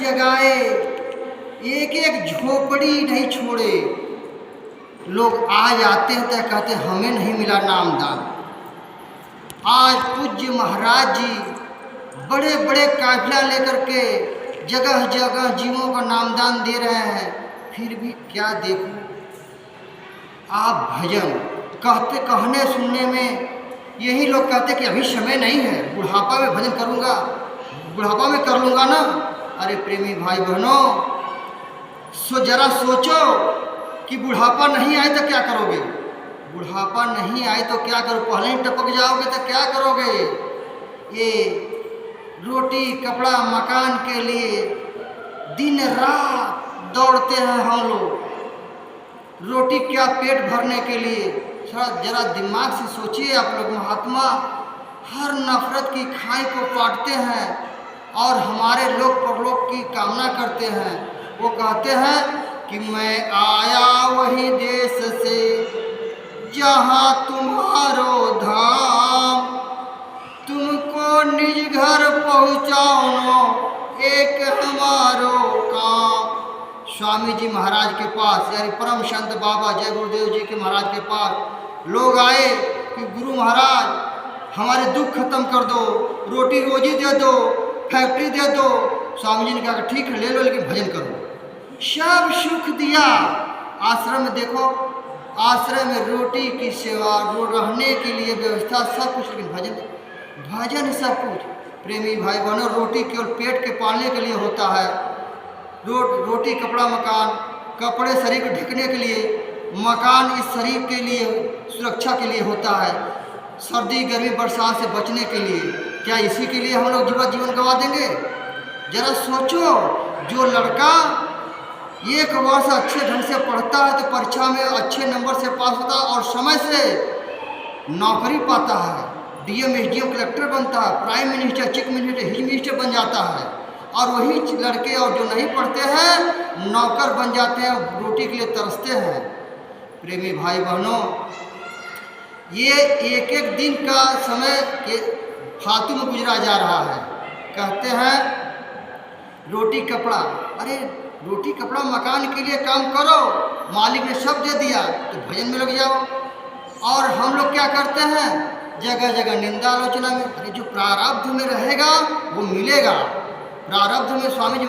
जगाए, एक एक झोपड़ी नहीं छोड़े। लोग आज आते हैं तो कहते हमें नहीं मिला नामदान। आज पूज्य महाराज जी बड़े बड़े काफिला लेकर के जगह जगह जीवों को नामदान दे रहे हैं, फिर भी क्या देखो आप भजन कहने सुनने में यही लोग कहते कि अभी समय नहीं है, बुढ़ापा में भजन करूँगा, बुढ़ापा में कर लूँगा ना। अरे प्रेमी भाई बहनों, जरा सोचो कि बुढ़ापा नहीं आए तो क्या करोगे? बुढ़ापा नहीं आए तो क्या करो? पहले ही टपक जाओगे तो क्या करोगे? ये रोटी कपड़ा मकान के लिए दिन रात दौड़ते हैं हम लोग, रोटी क्या पेट भरने के लिए। थोड़ा जरा दिमाग से सोचिए आप लोग। महात्मा हर नफरत की खाई को काटते हैं और हमारे लोक परलोक की कामना करते हैं। वो कहते हैं कि मैं आया वही देश से जहाँ तुम्हारो धाम, तुमको निज घर पहुँचाओ एक हमारो काम। स्वामी जी महाराज के पास, यानी परम संत बाबा जय गुरुदेव जी के महाराज के पास लोग आए कि गुरु महाराज हमारे दुख खत्म कर दो, रोटी रोजी दे दो, फैक्ट्री दे दो। स्वामी जी ने कहा ठीक है ले लो, लेकिन भजन करो। सब सुख दिया। आश्रम में देखो, आश्रम में रोटी की सेवा, रहने के लिए व्यवस्था, सब कुछ, लेकिन भजन सब कुछ। प्रेमी भाई बहनों, रोटी केवल पेट के पालने के लिए होता है। रोटी कपड़ा मकान, कपड़े शरीर को ढकने के लिए, मकान इस शरीर के लिए सुरक्षा के लिए होता है, सर्दी गर्मी बरसात से बचने के लिए। क्या इसी के लिए हम लोग जीवन गंवा देंगे? जरा सोचो, जो लड़का एक वर्ष अच्छे ढंग से पढ़ता है तो परीक्षा में अच्छे नंबर से पास होता है और समय से नौकरी पाता है, डीएम एसडीएम कलेक्टर बनता है, prime minister chief minister his minister बन जाता है, और वही लड़के और जो नहीं पढ़ते हैं नौकर बन जाते हैं, रोटी के लिए तरसते हैं। प्रेमी भाई बहनों, ये एक एक दिन का समय के फालतू में गुजरा जा रहा है। कहते हैं रोटी कपड़ा, अरे रोटी कपड़ा मकान के लिए काम करो, मालिक ने सब दे दिया तो भजन में लग जाओ। और हम लोग क्या करते हैं? जगह जगह निंदा आलोचना में। अरे जो प्रारब्ध में रहेगा वो मिलेगा। प्रारब्ध में स्वामी जी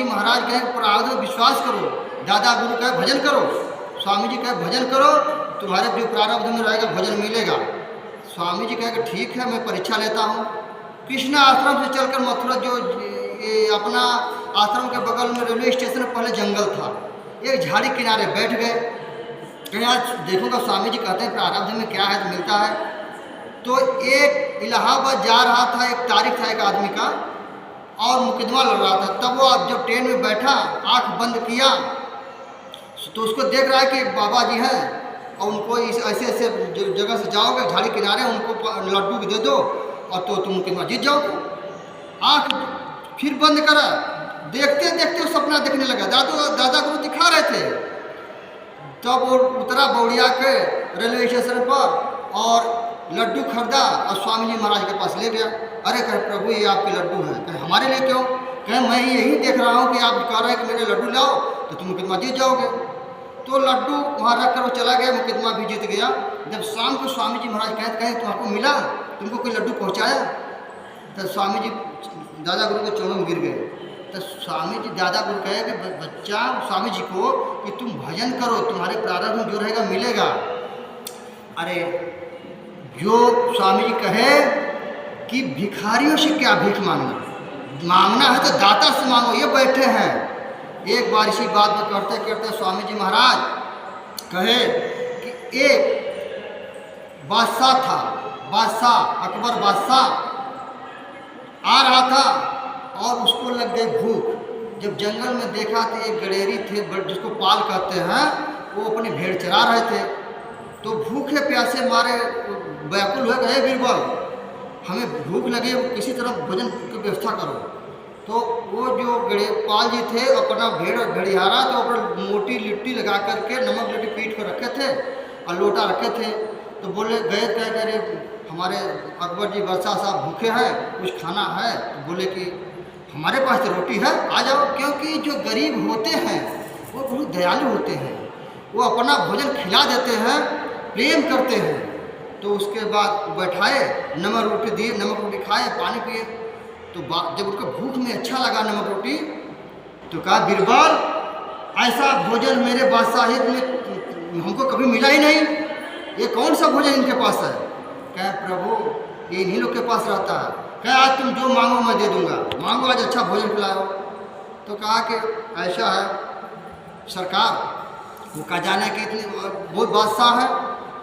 महाराज कहे प्रारब्ध में विश्वास करो, दादा गुरु कहे भजन करो, स्वामी जी कहे भजन करो, तुम्हारे जो प्रारब्ध में रहेगा भजन मिलेगा। स्वामी जी कहे कि ठीक है मैं परीक्षा लेता हूँ। कृष्ण आश्रम से चलकर मथुरा, जो ये अपना आश्रम के बगल में रेलवे स्टेशन पहले जंगल था, एक झाड़ी किनारे बैठ गए। कहीं आज देखूँगा स्वामी जी कहते हैं प्रारब्ध में क्या है तो मिलता है। तो एक इलाहाबाद जा रहा था, एक तारीख था एक आदमी का और मुकदमा लड़ रहा था। तब वो जब ट्रेन में बैठा, आंख बंद किया तो उसको देख रहा है कि बाबा जी हैं और उनको इस ऐसे ऐसे जगह से जाओगे झाड़ी किनारे, उनको लड्डू दे दो और तो तुम मुकदमा जीत जाओगे। आँख फिर बंद करा, देखते देखते वो सपना देखने लगा। दादा गुरु दिखा रहे थे। तब वो उतरा बौड़िया के रेलवे स्टेशन पर और लड्डू खरीदा और स्वामी जी महाराज के पास ले गया। अरे कहे प्रभु ये आपके लड्डू हैं। कहे हमारे लिए क्यों? कहे मैं यही देख रहा हूँ कि आप कह रहे हैं कि मेरे लड्डू लाओ तो तुम मुकदमा जीत जाओगे। तो लड्डू वहाँ रख कर वो चला गया, मुकदमा भी जीत गया। जब शाम को स्वामी जी महाराज कहे तुमको मिला, तुमको कोई लड्डू पहुँचाया? तो स्वामी जी दादा गुरु के चरणों में गिर गए। तो स्वामी जी दादा गुरु कहे कि बच्चा, स्वामी जी को कि तुम भजन करो, तुम्हारे प्रारब्ध में जो रहेगा मिलेगा। अरे जो स्वामी जी कहे कि भिखारियों से क्या भीख मांगना है तो दाता से मांगो, ये बैठे हैं। एक बार इसी बात को करते करते स्वामी जी महाराज कहे कि एक बादशाह था, बादशाह अकबर बादशाह आ रहा था और उसको लग गई भूख। जब जंगल में देखा तो एक गडेरी थे जिसको पाल कहते हैं, वो अपनी भेड़ चरा रहे थे। तो भूखे प्यासे मारे व्याकुल हुए, गए बीरबल हमें भूख लगी, किसी तरह भोजन की व्यवस्था करो। तो वो जो पाल जी थे अपना भेड़िहारा तो अपना मोटी लिट्टी लगा करके नमक लिट्टी पीट कर रखे थे और लोटा रखे थे। तो बोले गए कह करे हमारे अकबर जी बादशाह साहब भूखे हैं, कुछ खाना है? तो बोले कि हमारे पास तो रोटी है, आ जाओ। क्योंकि जो गरीब होते हैं वो बहुत दयालु होते हैं, वो अपना भोजन खिला देते हैं, प्रेम करते हैं। तो उसके बाद बैठाए, नमक रोटी दिए, नमक रोटी खाए, पानी पिए। तो जब उनको भूख में अच्छा लगा नमक रोटी, तो कहा बिरबल ऐसा भोजन मेरे बादशाहियत में हमको कभी मिला ही नहीं, ये कौन सा भोजन इनके पास है? कहे प्रभु ये इन्हीं लोग के पास रहता है। कहे आज तुम जो मांगो मैं दे दूंगा, मांगो आज अच्छा भोजन खिलाओ। तो कहा कि ऐसा है सरकार, वो कहा जाने कि इतनी बहुत बादशाह है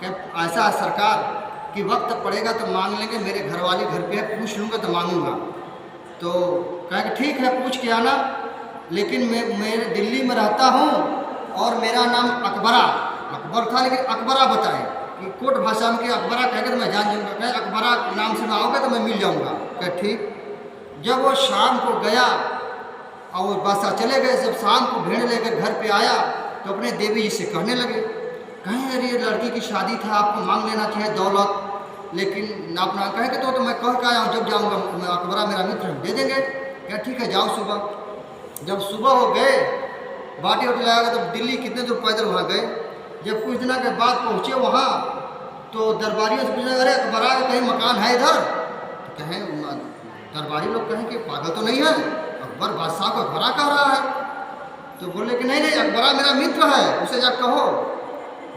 कि ऐसा है सरकार कि वक्त पड़ेगा तो मांग लेंगे, मेरे घर वाली घर पे है, पूछ लूँगा तो मांगूंगा। तो कहा कि ठीक है पूछ के आना, लेकिन मैं दिल्ली में रहता हूँ और मेरा नाम अकबरा, अकबर था लेकिन अकबरा बताए कि कोट भाषा में कि अकबरा कहेगा तो मैं जान जाऊँगा। कहे अकबरा नाम से मैं आओगे तो मैं मिल जाऊँगा। कहे ठीक। जब वो शाम को गया और बादशाह चले गए, जब शाम को भेड़ लेकर घर पे आया तो अपने देवी जी से कहने लगे, कहें अरे ये लड़की की शादी था, आपको मांग लेना चाहिए दौलत, लेकिन आप ना कहें कि तो मैं कह के आया हूँ, जब जाऊँगा मैं अकबरा मेरा मित्र दे देंगे। क्या ठीक है जाओ सुबह। जब सुबह हो गए बाटी वाटी लगाया, तो दिल्ली कितने दूर पैदल वहाँ गए। जब कुछ दिनों के बाद पहुँचे वहाँ तो दरबारियों से पूछा अरे अकबरा का कहीं मकान है इधर? तो कहें दरबारी लोग कहें कि पागल तो नहीं है, अकबर बादशाह को अकबरा कह रहा है। तो बोले कि नहीं नहीं अकबरा मेरा मित्र है, उसे जा कहो।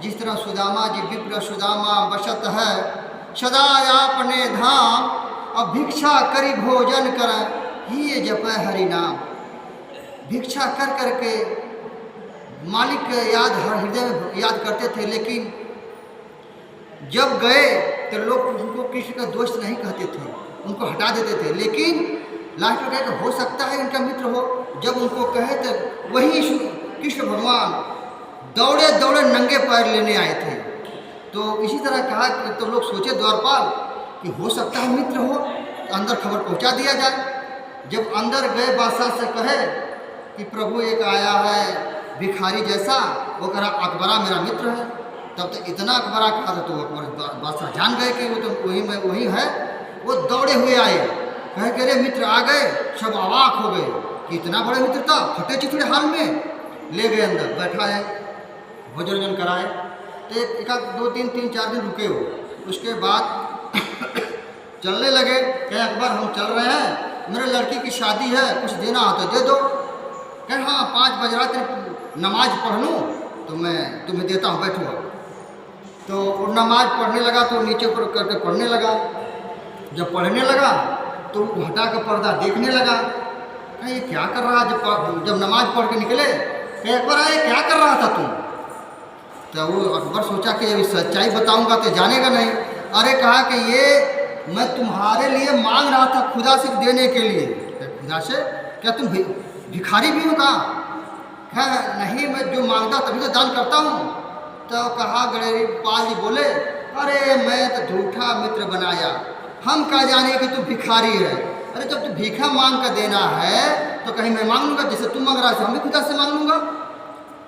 जिस तरह सुदामा जी विप्र सुदामा बसत है सदा अपने धाम, अब भिक्षा करी भोजन कर ही जप हरि नाम। भिक्षा कर करके मालिक के याद हर हृदय में याद करते थे, लेकिन जब गए तो लोग उनको कृष्ण का दोस्त नहीं कहते थे, उनको हटा देते थे। लेकिन लास्ट में कहे हो सकता है इनका मित्र हो। जब उनको कहे तो वही कृष्ण भगवान दौड़े दौड़े नंगे पैर लेने आए थे। तो इसी तरह कहा कि तो लोग सोचे द्वारपाल कि हो सकता है मित्र हो, तो अंदर खबर पहुंचा दिया जाए। जब अंदर गए बादशाह से कहे कि प्रभु एक आया है भिखारी जैसा, वो कह रहा अकबरा मेरा मित्र है। तब तक इतना अकबरा कहा था तो अकबर बादशाह जान गए कि वो तो वही है। वो दौड़े हुए आए, कहे कि अरे मित्र आ गए। सब अवाक हो गए कि इतना बड़ा मित्र था, फटे चिथड़े हाल में। ले गए अंदर बैठाए, भोजन कराए। तो एक दो तीन 4 दिन रुके हो। उसके बाद चलने लगे, कहे अकबर हम चल रहे हैं, मेरे लड़की की शादी है, कुछ देना हो तो दे दो। कहे हाँ 5 बज रहा तेरी नमाज पढ़ लूँ तो मैं तुम्हें देता हूँ, बैठो। तो वो नमाज पढ़ने लगा तो नीचे ऊपर करके पढ़ने लगा। जब पढ़ने लगा तो हटा के पर्दा देखने लगा। कहे ये क्या कर रहा है? जब नमाज पढ़ के निकले कहे अकबर आए क्या कर रहा था तुम? तो वो अकबर सोचा कि अभी सच्चाई बताऊंगा तो जानेगा नहीं। अरे कहा कि ये मैं तुम्हारे लिए मांग रहा था खुदा से देने के लिए। खुदा से? क्या तुम भिखारी भी हो? कहा नहीं मैं जो मांगता तभी तो दान करता हूँ। तो कहा गणेरी पाल जी बोले अरे मैं तो झूठा मित्र बनाया, हम क्या जाने कि तू भिखारी है। अरे जब तू भीखा मांग कर देना है तो कहीं मैं मांग लूँगा, जैसे तुम मांग रहा है हम भी खुदा से मांग लूँगा।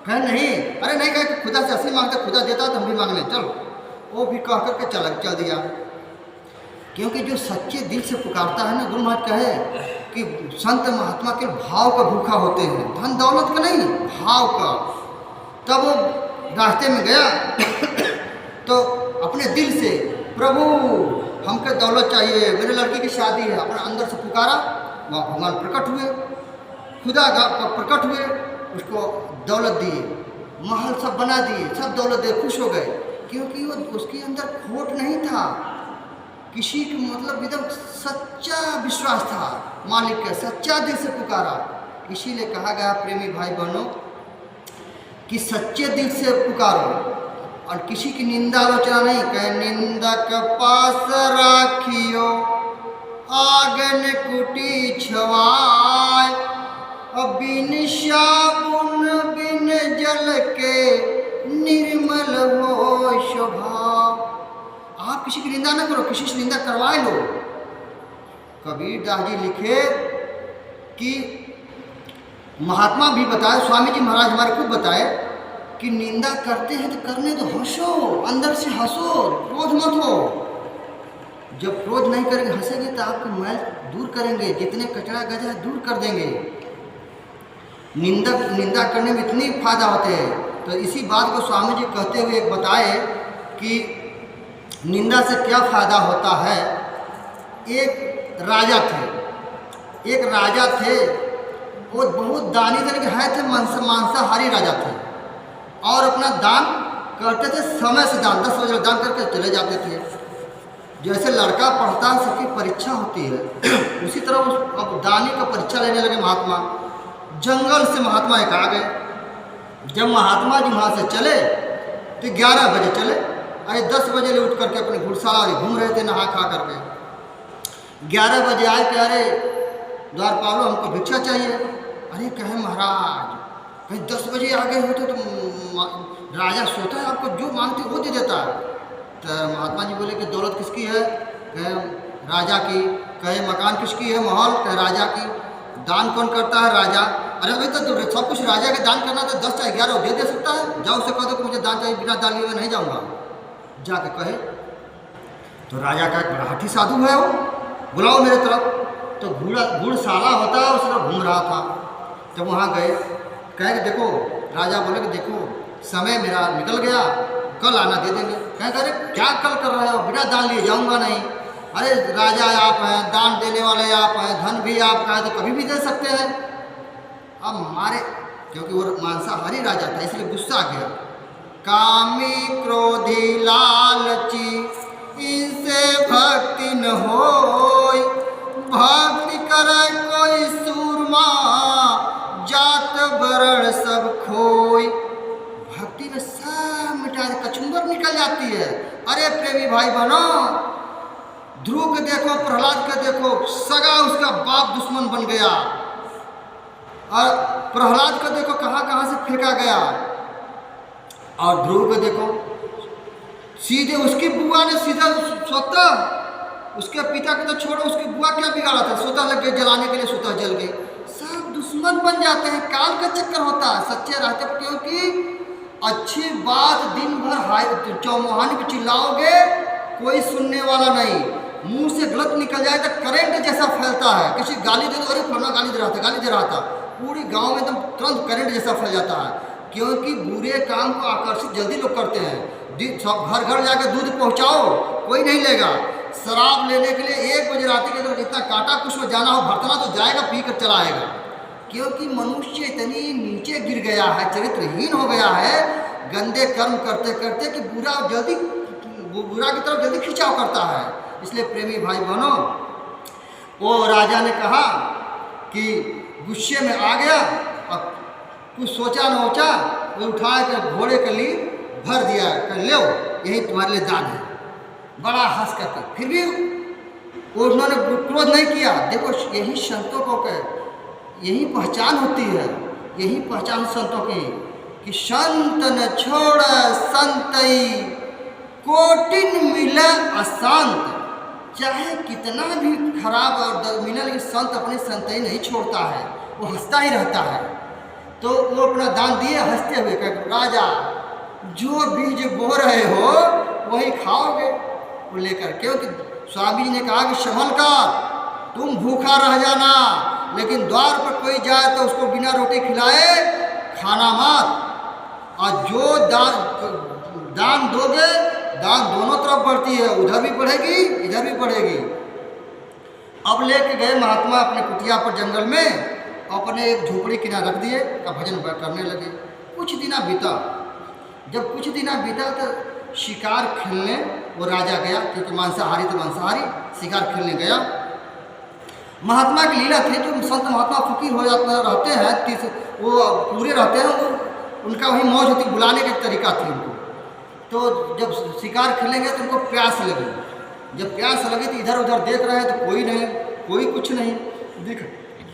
कहे नहीं, अरे नहीं कहे खुदा से असली मांगते, खुदा देता तो हम भी मांग लें, चलो। वो भी कह करके चल दिया। क्योंकि जो सच्चे दिल से पुकारता है ना, गुरु महाराज कहे कि संत महात्मा के भाव का भूखा होते हैं, धन दौलत का नहीं, भाव का। तब वो रास्ते में गया तो अपने दिल से प्रभु हमको दौलत चाहिए, मेरे लड़की की शादी है, अपने अंदर से पुकारा। वहाँ भगवान प्रकट हुए, खुदा प्रकट हुए, उसको दौलत दिए, महल सब बना दिए, सब दौलत दिए, खुश हो गए। क्योंकि वो उसके अंदर खोट नहीं था, किसी के मतलब एकदम सच्चा विश्वास था मालिक का, सच्चा दिल से पुकारा। इसीलिए कहा गया प्रेमी भाई बहनों कि सच्चे दिल से पुकारो और किसी की निंदा आलोचना नहीं। कहे निंदक पास राखियो आगन कुटी छवाय, अब बिन साबुन बिन जल के निर्मल हो स्वभाव। आप किसी की निंदा ना करो, किसी से निंदा करवाए लो। कबीर दास जी लिखे कि महात्मा भी बताए, स्वामी जी महाराज हमारे खुद बताए कि निंदा करते हैं तो करने तो हंसो, अंदर से हंसो, क्रोध मत हो। जब क्रोध नहीं करेंगे, हंसेंगे तो आपके मैल दूर करेंगे, जितने कचरा गजा है दूर कर देंगे। निंदा करने में इतनी फायदा होते हैं। तो इसी बात को स्वामी जी कहते हुए बताए कि निंदा से क्या फायदा होता है। एक राजा थे, वो बहुत दानी थे, लेकिन है थे मांसाहारी राजा थे, और अपना दान करते थे समय से। दान 10 बजे दान करके चले जाते थे। जैसे लड़का पढ़ता है, सबकी परीक्षा होती है, उसी तरह अब दानी का परीक्षा लेने लगे महात्मा। जंगल से महात्मा एक आ गए। जब महात्मा जी वहाँ से चले तो 11 बजे चले। अरे 10 बजे उठ करके अपने घुड़साला घूम रहे थे नहा खा करके। 11 बजे आए कि अरे द्वारपालो हमको भिक्षा चाहिए। अरे कहे महाराज, कहीं 10 बजे आ गए होते तो राजा सोता है, आपको जो मांगते वो दे देता है। तो महात्मा जी बोले कि दौलत किसकी है? कहे राजा की। कहे मकान किसकी है? महल। कहे राजा की। दान कौन करता है? राजा। अरे भाई तो सब कुछ राजा के दान करना तो 10 चाहे 11 दे सकता है। जाओ उसे कह दो कि मुझे दान चाहिए, बिना दान लिए मैं नहीं जाऊँगा। जाके कहे तो राजा का एक बड़ा हठी साधु है, वो बुलाओ मेरे तरफ। तो घुड़साला होता है, उस तरफ घूम रहा था। जब वहाँ गए, कहे कि देखो, राजा बोले कि देखो समय मेरा निकल गया, कल आना दे देंगे। कहे अरे क्या कल कर रहे हो? बिना दान लिए जाऊँगा नहीं। अरे राजा आप हैं, दान देने वाले आप हैं, धन भी आपका है, तो कभी भी दे सकते हैं। अब हमारे, क्योंकि वो मांसाहारी राजा था इसलिए गुस्सा आ गया। कामी क्रोधी लालची इनसे भक्ति न होय, भक्ति करे कोई सूरमा, जात वरण सब खोय। भक्ति में सब मिटा दे, कचुम्बर निकल जाती है। अरे प्रेमी भाई बहनों, ध्रुव को देखो, प्रहलाद को देखो, सगा उसका बाप दुश्मन बन गया। और प्रहलाद को देखो कहाँ कहाँ से फेंका गया। और ध्रुव को देखो, सीधे उसकी बुआ ने सीधा स्वतः, उसके पिता को तो छोड़ो, उसकी बुआ क्या बिगाड़ा था? स्वतः लग गए जलाने के लिए, स्वतः जल गए। सब दुश्मन बन जाते हैं, काल का चक्कर होता है। सच्चे रहते, क्योंकि अच्छी बात दिन भर चौमुहानी पे चिल्लाओगे, कोई सुनने वाला नहीं। मुंह से गलत निकल जाए तो करंट जैसा फैलता है। किसी गाली दे दो, अरे फलाना गाली दे रहा था, पूरी गांव में एकदम तुरंत करंट जैसा फैल जाता है। क्योंकि बुरे काम को आकर्षित जल्दी लोग करते हैं। सब घर घर जाकर दूध पहुंचाओ, कोई नहीं लेगा। शराब लेने के लिए 1 बजे रात के, तो जितना काटा कुछ में जाना हो भरतना तो जाएगा, पी कर चला आएगा। क्योंकि मनुष्य इतनी नीचे गिर गया है, चरित्रहीन हो गया है, गंदे कर्म करते करते कि बुरा की तरफ जल्दी खिंचाव करता है। इसलिए प्रेमी भाई बहनों, वो राजा ने कहा कि गुस्से में आ गया, अब कुछ सोचा न ओचा, वो उठा कर घोड़े के लिए भर दिया, कर लो यही तुम्हारे लिए दान है। बड़ा हंस करके, फिर भी उन्होंने क्रोध नहीं किया। देखो यही संतों को यही पहचान होती है, यही पहचान संतों की कि संत न छोड़ संतई, कोटिन मिले अशांत। चाहे कितना भी खराब और मिले, लेकिन संत अपनी संतई नहीं छोड़ता है, वो हंसता ही रहता है। तो वो अपना दान दिए हंसते हुए, कह राजा जो बीज बो रहे हो वही खाओगे। वो लेकर, क्योंकि स्वामी जी ने कहा कि संभल कर, तुम भूखा रह जाना, लेकिन द्वार पर कोई जाए तो उसको बिना रोटी खिलाए खाना मत। और जो दान दोगे, दान दोनों तरफ बढ़ती है, उधर भी बढ़ेगी इधर भी बढ़ेगी। अब लेके गए महात्मा अपने कुटिया पर जंगल में, अपने एक झोपड़ी किनारे रख दिए, का भजन करने लगे। कुछ दिना बीता। जब कुछ दिना बीता तो शिकार खेलने वो राजा गया, क्योंकि मांसाहारी तो मांसाहारी, शिकार खेलने गया। महात्मा की लीला थी, जो संत महात्मा फकीर हो जाते रहते हैं, वो पूरे रहते हैं, वो उनका वही मौज होती, बुलाने का एक तरीका थी उनको। तो जब शिकार खेलेंगे तो उनको प्यास लगी। जब प्यास लगी तो इधर उधर देख रहे हैं तो कोई नहीं, कोई कुछ नहीं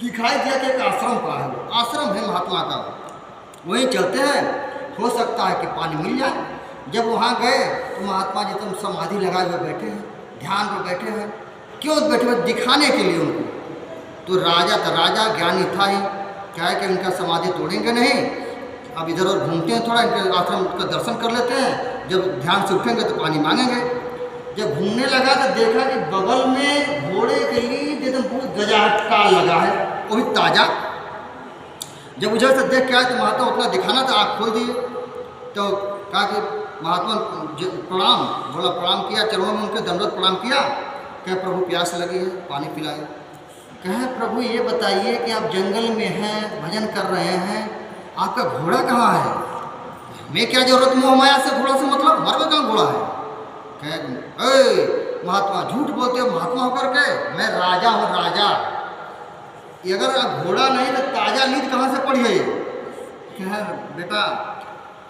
दिखाई दिया कि एक आश्रम का है, आश्रम है महात्मा का, वहीं चलते हैं, हो सकता है कि पानी मिल जाए। जब वहाँ गए तो महात्मा जी तुम समाधि लगाए हुए बैठे हैं, ध्यान पर बैठे हैं। क्यों बैठे हुए? दिखाने के लिए उनको। तो राजा ज्ञानी था ही, क्या है कि उनका समाधि तोड़ेंगे नहीं, अब इधर उधर घूमते हैं, थोड़ा इनके आश्रम का दर्शन कर लेते हैं, जब ध्यान से उठेंगे तो पानी मांगेंगे। जब घूमने लगा तो देखा कि बगल में घोड़े के लिए एकदम बहुत गजाटाल लगा है, वो भी ताज़ा। जब उधर से देख के आए तो महात्मा उतना दिखाना था, आँख खोल दिए। तो कहा कि महात्मा प्रणाम, बोला प्रणाम किया, चरणों में उनके दंडवत प्रणाम किया। कहे प्रभु प्यास लगी है, पानी पिलाए। कहे प्रभु ये बताइए कि आप जंगल में हैं, भजन कर रहे हैं, आपका घोड़ा कहाँ है? मैं क्या जरूरत मोह माया से घोड़ा से मतलब, हमारे में कहाँ घोड़ा है? कहे महात्मा झूठ बोलते हो, महात्मा होकर के, मैं राजा हूँ राजा। ये अगर घोड़ा नहीं तो ताज़ा नींद कहाँ से पड़ी है ये? कहे बेटा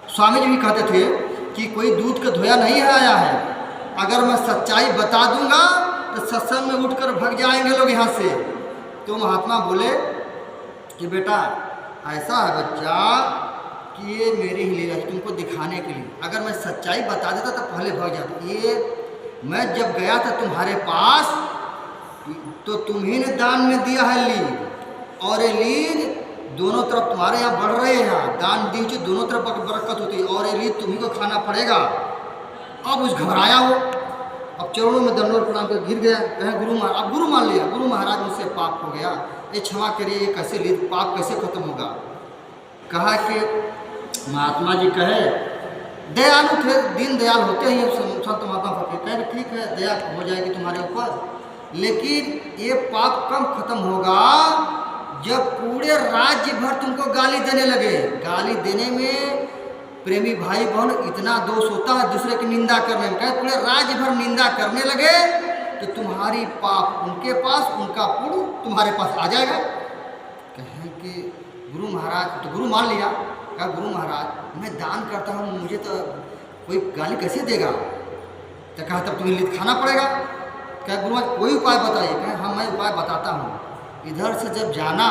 स्वामी जी भी कहते थे कि कोई दूध का धोया नहीं आया है, अगर मैं सच्चाई बता दूंगा तो सत्संग में उठकर भाग जाएंगे लोग यहाँ से। तो महात्मा बोले कि बेटा ऐसा है बच्चा कि ये मेरी ही लीला है तुमको दिखाने के लिए, अगर मैं सच्चाई बता देता तो पहले भाग जाता। ये मैं जब गया था तुम्हारे पास तो तुम्ही ने दान में दिया है लीद, और ये लीद दोनों तरफ तुम्हारे यहाँ बढ़ रहे हैं, दान दीजिए दोनों तरफ बरकत होती है, और ये लीद तुम्ही को खाना पड़ेगा। अब उस घबराया हो, अब चरणों में दंडोत प्रणाम कर गिर गया। कहें गुरु महाराज, अब गुरु मान लिया, गुरु महाराज मुझसे पाप हो गया, ये क्षमा करिए, ये कैसे लीद पाप कैसे खत्म होगा? कहा कि महात्मा जी कहे दयालु थे, दीन दयाल होते हैं संत महात्मा फकीर। कहे ठीक है दया हो जाएगी तुम्हारे ऊपर, लेकिन ये पाप कब खत्म होगा जब पूरे राज्य भर तुमको गाली देने लगे। गाली देने में प्रेमी भाई बहन इतना दोष होता है दूसरे की निंदा करने में। कहे पूरे राज्य भर निंदा करने लगे तो तुम्हारी पाप उनके पास, उनका पुण्य तुम्हारे पास आ जाएगा। कहें कि गुरु महाराज, तो गुरु मान लिया। कहा गुरु महाराज मैं दान करता हूँ, मुझे तो कोई गाली कैसे देगा? तो कहा तब तुम्हें लीद खाना पड़ेगा। कहा गुरु महाराज कोई उपाय बताइए। कहे हाँ मैं उपाय बताता हूँ, इधर से जब जाना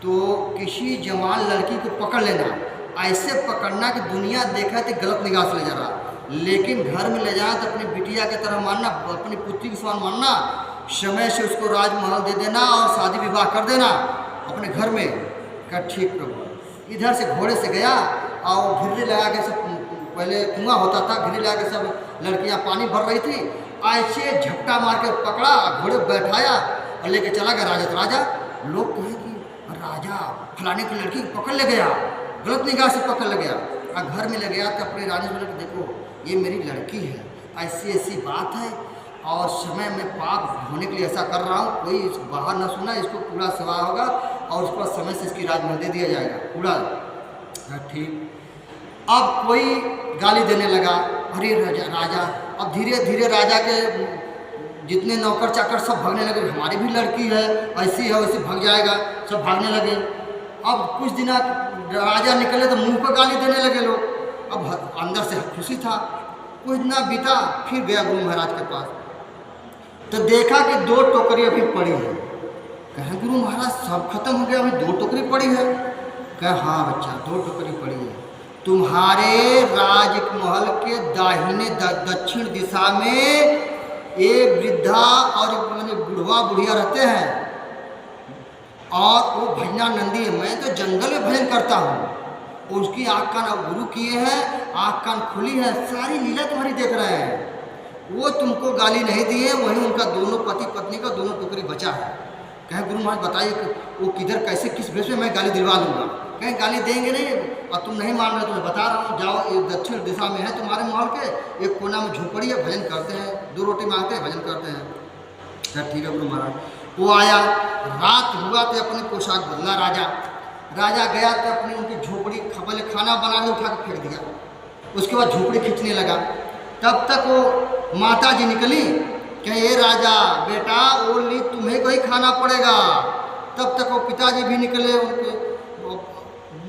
तो किसी जवान लड़की को पकड़ लेना, ऐसे पकड़ना कि दुनिया देखा तो गलत निगाह से ले जा रहा, लेकिन घर में ले जाए तो अपनी बिटिया की तरह मानना, अपनी पुत्री के समान मानना, समय से उसको राजमहल दे देना और शादी विवाह कर देना अपने घर में। कहा ठीक प्रभु। इधर से घोड़े से गया और घिररी लगा के सब, पहले कुआं होता था, घिररी लगा के सब लड़कियां पानी भर रही थी, ऐसे झपटा मार के पकड़ा, घोड़े बैठाया और लेके चला गया राजा। तो राजा लोग कहे कि राजा फलाने की लड़की पकड़ ले गया, गलत निगाह से पकड़ ले गया। और घर में ले गया तो अपनी रानी से बोले देखो ये मेरी लड़की है, ऐसी ऐसी बात है और समय में पाप होने के लिए ऐसा कर रहा हूँ, कोई बाहर ना सुना, इसको पूरा सेवा होगा और उस पर समय से इसकी राजमहल दे दिया जाएगा पूरा। ठीक। अब कोई गाली देने लगा, अरे राजा। अब धीरे धीरे राजा के जितने नौकर चाकर सब भागने लगे, हमारी भी लड़की है, ऐसी है वैसे भाग जाएगा, सब भागने लगे। अब कुछ दिन राजा निकले तो मुंह पर गाली देने लगे लोग। अब अंदर से खुशी था। कुछ दिन बीता, फिर गया गुरु महाराज के पास तो देखा कि 2 टोकरी अभी पड़ी है। कहे गुरु महाराज सब खत्म हो गया, अभी 2 टोकरी पड़ी है? कहे हाँ बच्चा 2 टोकरी पड़ी है, तुम्हारे राजमहल के दाहिने दक्षिण दिशा में एक वृद्धा और मैंने बुढ़वा बुढ़िया रहते हैं और वो भजना नंदी है। मैं तो जंगल में भजन करता हूँ, उसकी आँख कान गुरु किए हैं, आँख कान खुली है, सारी लीला तुम्हारी देख रहे हैं। वो तुमको गाली नहीं दिए, वहीं उनका दोनों पति पत्नी का दोनों टोकरी बचा है। कहे गुरु महाराज बताइए कि वो किधर कैसे किस भेष में मैं गाली दिलवा दूंगा? कहीं गाली देंगे नहीं, और तुम नहीं मान रहे तो मैं बता रहा हूँ, जाओ ये दक्षिण दिशा में है तुम्हारे महल के, एक कोना में झोपड़ी है, भजन करते हैं, 2 रोटी मांगते हैं, भजन करते हैं। ठीक है गुरु महाराज। वो आया, रात हुआ तो अपनी पोशाक बदला राजा। राजा गया तो अपनी उनकी झोपड़ी पहले खाना बना के उठा के फेंक दिया, उसके बाद झोपड़ी खींचने लगा। तब तक वो माता जी निकली, कहे ये राजा बेटा वो ली तुम्हें को ही खाना पड़ेगा। तब तक वो पिताजी भी निकले, उनके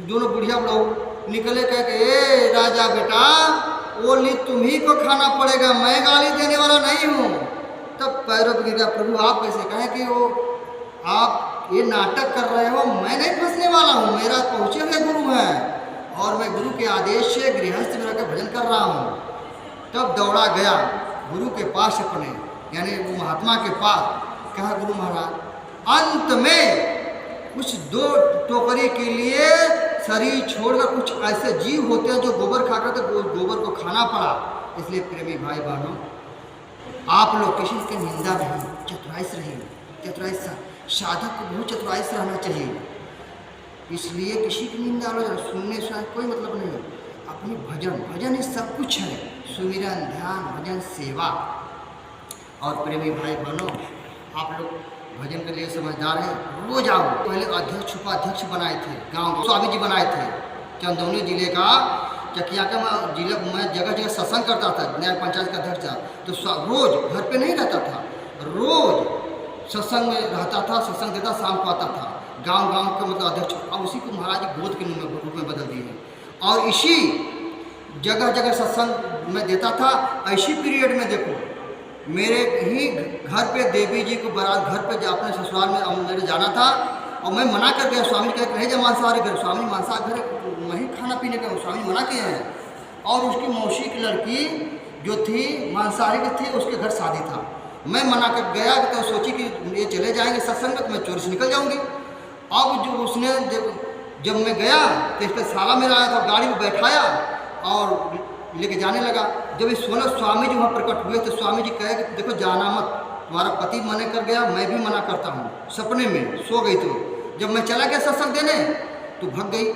दोनों बुढ़िया लोग निकले, कहे कि ए राजा बेटा वो ली तुम्ही को खाना पड़ेगा, मैं गाली देने वाला नहीं हूँ। तब पैरों पर गिर गया, प्रभु आप कैसे? कहें कि वो आप ये नाटक कर रहे हो, मैं नहीं फंसने वाला हूँ, मेरा पहुँचे हुए गुरु हैं और मैं गुरु के आदेश से गृहस्थ में रहकर भजन कर रहा हूँ। तब दौड़ा गया गुरु के पास अपने, यानी वो महात्मा के पास। कहा गुरु महाराज अंत में कुछ 2 टोकरी के लिए शरीर छोड़कर कुछ ऐसे जीव होते हैं जो गोबर खा कर, तो गोबर को खाना पड़ा। इसलिए प्रेमी भाई बहनों आप लोग किसी की निंदा नहीं, चतुराई से रहिए। चतुराई साधक को बहुत चतुराई से रहना चाहिए। इसलिए किसी की निंदा लो सुनने से कोई मतलब नहीं। अपनी भजन ही सब कुछ है। सुमिरन, ध्यान, भजन, सेवा। और प्रेमी भाई बहनों, आप लोग भजन के लिए समझदार हैं, रोज आओ। पहले अध्यक्ष उपाध्यक्ष बनाए थे गांव, स्वामी जी बनाए थे चंदौली जिले का चकिया का जिले में जगह जगह सत्संग करता था, न्याय पंचायत का अध्यक्ष था। तो रोज घर पे नहीं रहता था, रोज सत्संग में रहता था, सत्संग देता, शाम को आता था। गांव गांव का मतलब अध्यक्ष, अब उसी को महाराज गोद के रूप में बदल दिए। और इसी जगह जगह सत्संग में देता था। ऐसी पीरियड में देखो मेरे ही घर पे देवी जी को बारात घर पे अपने ससुराल में मेरे जाना था और मैं मना कर गया। स्वामी जी कह रहे जा मांसाहारी घर, स्वामी मांसाहारी घर नहीं खाना पीने का, स्वामी मना किए हैं। और उसकी मौसी की लड़की जो थी मांसाहारी की थी, उसके घर शादी था। मैं मना कर गया तो सोची कि ये चले जाएंगे सत्संग में तो मैं चोरी से निकल जाऊंगी। अब जो उसने जब मैं गया तो इस पर साला मेरा आया था, गाड़ी में बैठाया और लेके जाने लगा। जब इस सोलह स्वामी जी वहाँ प्रकट हुए तो स्वामी जी कहे कि देखो जाना मत, तुम्हारा पति मना कर गया, मैं भी मना करता हूँ। सपने में सो गई। तो जब मैं चला गया सत्संग देने तो भग गई।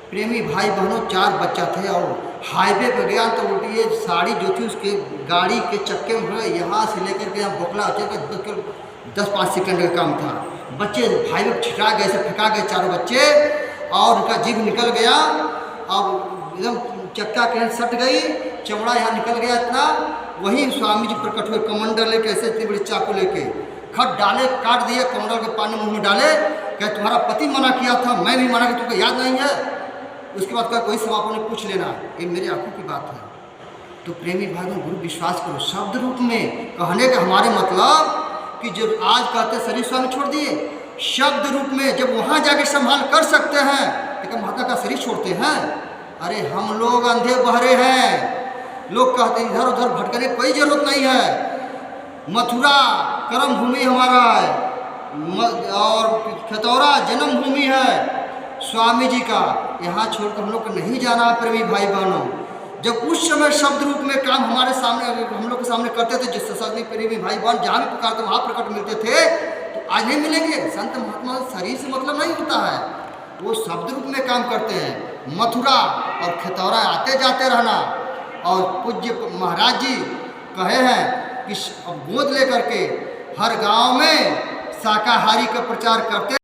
प्रेमी भाई बहनों, 4 बच्चा थे और हाईवे पर गया तो उल्टी ये साड़ी जो थी उसके गाड़ी के चक्के में यहाँ से लेकर के यहाँ बोखला 10-5 सेकंड का काम था। बच्चे भाई लोग छिटा गए, से फेंका गए 4 बच्चे और उनका जीभ निकल गया। अब एकदम चक्का के सट गई, चमड़ा यहाँ निकल गया इतना। वहीं स्वामी जी प्रकट हुए कमंडल लेके, ऐसे इतनी बड़ी चाकू लेके खट डाले, काट दिए, कमंडल के पानी मुंह में डाले। क्या तुम्हारा पति मना किया था, मैं भी मना किया, तुमको याद नहीं है? उसके बाद कहा कोई समापन ने पूछ लेना, ये मेरे आंखों की बात है। तो प्रेमी भाइयों, गुरु विश्वास करो। शब्द रूप में कहने का हमारे मतलब कि जब आज कहते शरीर स्वामी छोड़ दिए, शब्द रूप में जब वहाँ जाके संभाल कर सकते हैं तो क्या महात्मा का शरीर छोड़ते हैं? अरे हम लोग अंधे बहरे हैं। लोग कहते हैं इधर उधर भटकने कोई जरूरत नहीं है। मथुरा कर्म भूमि हमारा है और खतौरा जन्म भूमि है स्वामी जी का। यहाँ छोड़कर हम लोग को नहीं जाना। प्रेमी भाई बहनों, जब उस समय शब्द रूप में काम हमारे सामने हम लोग के सामने करते थे, जिस सत्संग प्रेमी भाई बहन जहाँ भी पुकारते वहाँ प्रकट मिलते थे, तो आज नहीं मिलेंगे। संत महात्मा शरीर से मतलब नहीं होता है, वो शब्द रूप में काम करते हैं। मथुरा और खतौरा आते जाते रहना। और पूज्य महाराज जी कहे हैं कि अब गोद लेकर के हर गांव में शाकाहारी का प्रचार करते